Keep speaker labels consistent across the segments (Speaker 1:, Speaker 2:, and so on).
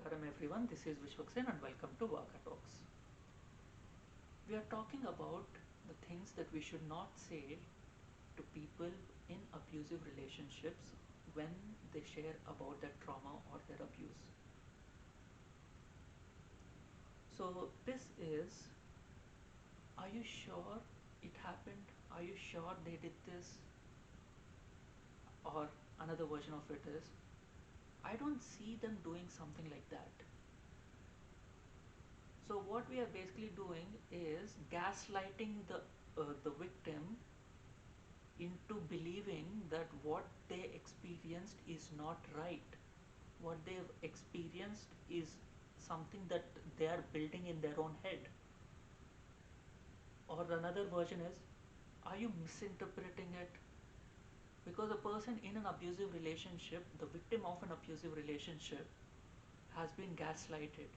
Speaker 1: Namaskaram everyone, this is Vishwaksen and welcome to Vaka Talks. We are talking about the things that we should not say to people in abusive relationships when they share about their trauma or their abuse. So, this is, are you sure it happened? Are you sure they did this? Or another version of it is, I don't see them doing something like that. So what we are basically doing is gaslighting the victim into believing that what they experienced is not right. What they've experienced is something that they are building in their own head. Or another version is, are you misinterpreting it? Because a person in an abusive relationship, the victim of an abusive relationship, has been gaslighted,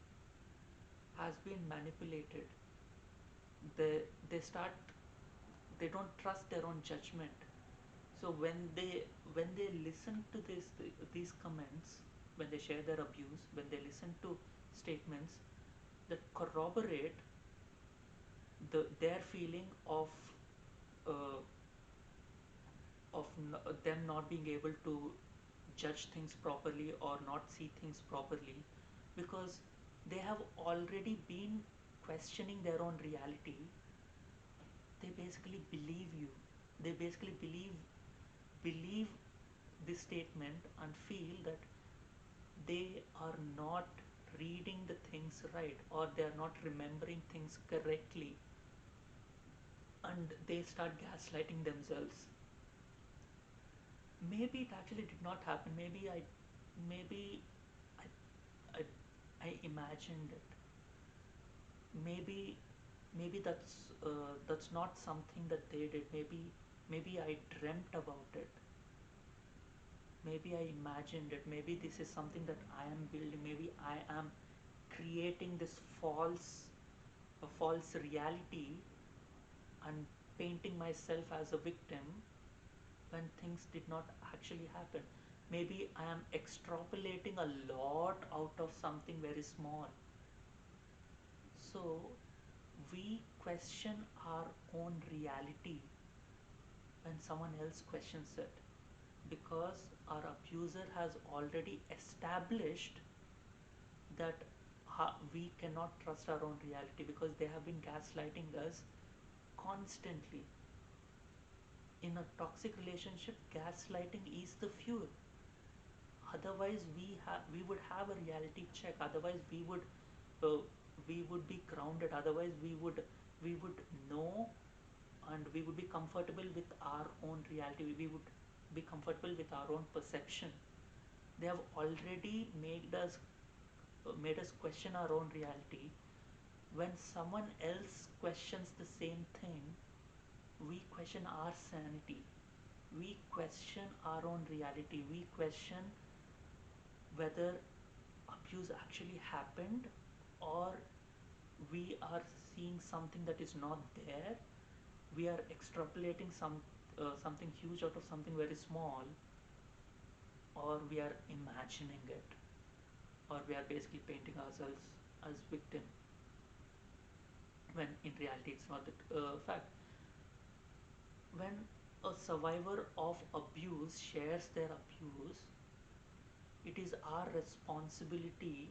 Speaker 1: has been manipulated. They they start they don't trust their own judgment. So when they listen to these comments, when they share their abuse, when they listen to statements that corroborate their feeling uh, of them not being able to judge things properly or not see things properly, because they have already been questioning their own reality, they basically believe you. They basically believe this statement and feel that they are not reading the things right, or they are not remembering things correctly, and they start gaslighting themselves. Maybe it actually did not happen. Maybe I, I imagined it. Maybe that's not something that they did. Maybe I dreamt about it. Maybe I imagined it. Maybe this is something that I am building. Maybe I am creating this a false reality and painting myself as a victim when things did not actually happen. Maybe I am extrapolating a lot out of something very small. So we question our own reality when someone else questions it, because our abuser has already established that we cannot trust our own reality, because they have been gaslighting us constantly. In a toxic relationship, gaslighting is the fuel. Otherwise we would have a reality check. Otherwise uh, we would be grounded. Otherwise we would know, and we would be comfortable with our own reality. We would be comfortable with our own perception. They have already made us question our own reality. When someone else questions the same thing, we question our sanity. We question our own reality. We question whether abuse actually happened, or we are seeing something that is not there. We are extrapolating something huge out of something very small, or we are imagining it, or we are basically painting ourselves as victim when in reality it's not the fact. When a survivor of abuse shares their abuse, it is our responsibility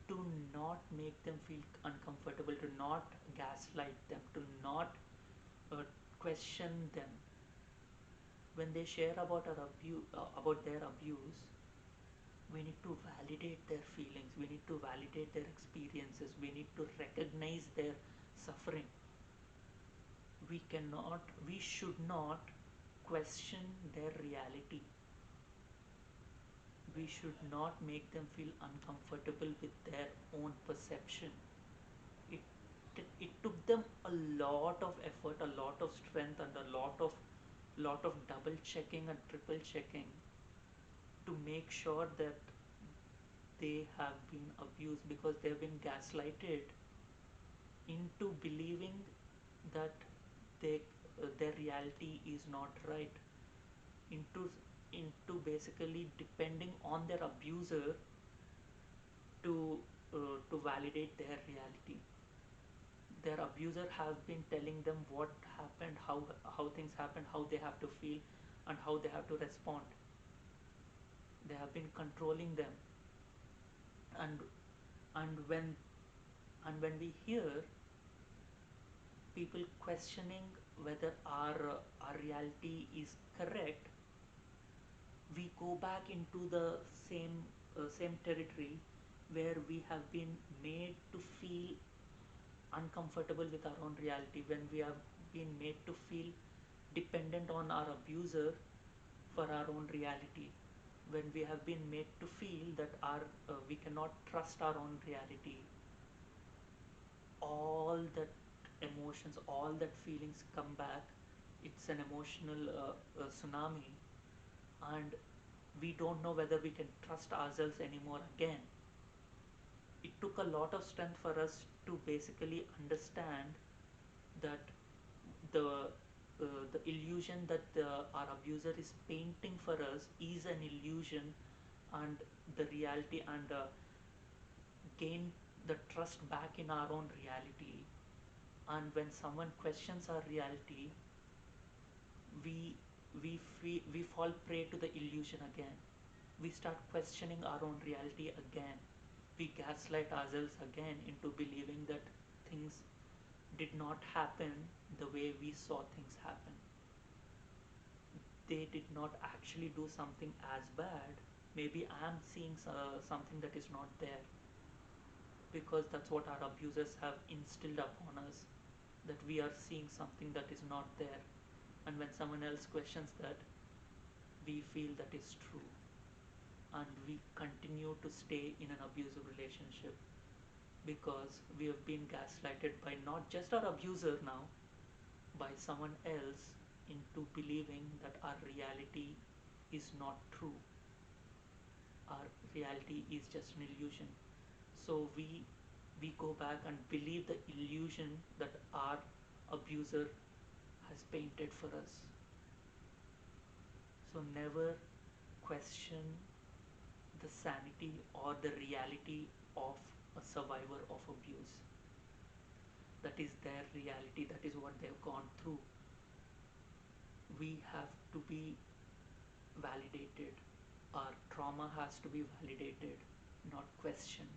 Speaker 1: to not make them feel uncomfortable, to not gaslight them, to not uh, question them. When they share about their abuse, we need to validate their feelings. We need to validate their experiences. We need to recognize their suffering. We should not question their reality. We should not make them feel uncomfortable with their own perception. It it took them a lot of effort, a lot of strength, and a lot of double checking and triple checking to make sure that they have been abused, because they have been gaslighted into believing that they their reality is not right, into basically depending on their abuser to validate their reality. Their abuser has been telling them what happened, how things happened, how they have to feel, and how they have to respond. They have been controlling them, and and when we hear people questioning whether our reality is correct, we go back into the same territory where we have been made to feel uncomfortable with our own reality, when we have been made to feel dependent on our abuser for our own reality, when we have been made to feel that our we cannot trust our own reality. All that emotions, all that feelings come back. It's an emotional tsunami, and we don't know whether we can trust ourselves anymore again. It took a lot of strength for us to basically understand that the the illusion that our abuser is painting for us is an illusion, and the reality, and gain the trust back in our own reality. And when someone questions our reality, we we fall prey to the illusion again. We start questioning our own reality again. We gaslight ourselves again into believing that things did not happen the way we saw things happen. They did not actually do something as bad. Maybe I am seeing something that is not there, because that's what our abusers have instilled upon us, that we are seeing something that is not there. And when someone else questions that, we feel that is true, and we continue to stay in an abusive relationship because we have been gaslighted by not just our abuser now, by someone else, into believing that our reality is not true. Our reality is just an illusion. So we go back and believe the illusion that our abuser has painted for us. So never question the sanity or the reality of a survivor of abuse. That is their reality, that is what they've gone through. We have to be validated. Our trauma has to be validated, not questioned.